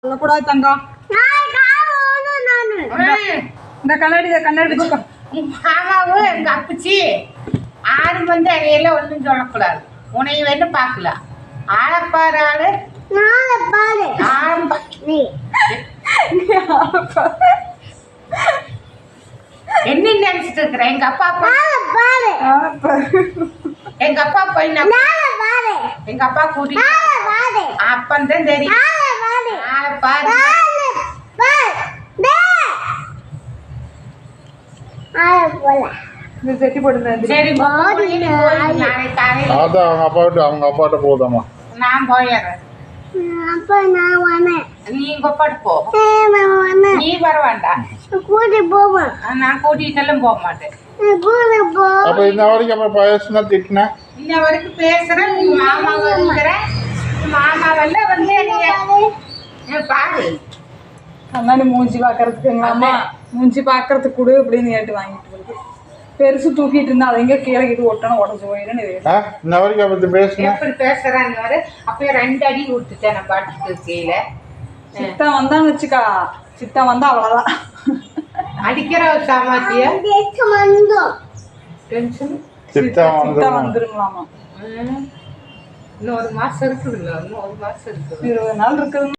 சொல்லக்கூடாது தங்கம். இந்த கண்ணாடி வச்சுக்கோ. மாமாவும் எங்க அப்பச்சி ஆறு வந்து அதையெல்லாம் ஒன்றும் சொல்லக்கூடாது. உனைய வேணும் பார்க்கலாம். ஆளப்பாரு ஆளு என்ன நினைச்சிட்டு இருக்கிறேன்? எங்க அப்பா போய் எங்க அப்பா கூட்டிட்டு அப்பந்தான் தெரியும். ஆளப்பாரு செட்டி போட்டு சரி அவங்க அப்பாட்ட போதாமா? நான் போயிடுறேன். நீ கொப்பாட்டு போ. நீ வர வேண்டாம். நான் கூட்டிகிட்டெல்லாம் போக மாட்டேன். அப்ப இந்த வரைக்கும் பேசுனா திட்டினா இன்ன வரைக்கும் பேசுறேன். மாமாவெல்லாம் வந்து பாரு கண்ணாடி மூஞ்சி பாக்குறதுக்குங்களாமா. மூஞ்சி பாக்குறதுக்கு கொடு அப்படின்னு கேட்டு வாங்கிட்டு இருக்கு. பெருசு தூக்கிட்டு இருந்தா அதை எங்க கீழே கிட்டு ஒட்டணும் உடஞ்சு போயிடுன்னு இந்த வரைக்கும் பேசுனா எப்படி பேசுறான்னு வர அப்பயே 2 அடி விட்டுட்டேன். நான் பாட்டுக்கு கீழே சித்தா வந்தான்னு வச்சுக்கா. சித்தா வந்தா அவ்வளவுதான். அடிக்கிற சாமாத்திய சித்தா வந்துருங்களாமா. இன்னும் 1 மாசம் இருக்குதுல்ல. இன்னும் 1 மாசம் இருக்குது. 20 நாள் இருக்குது.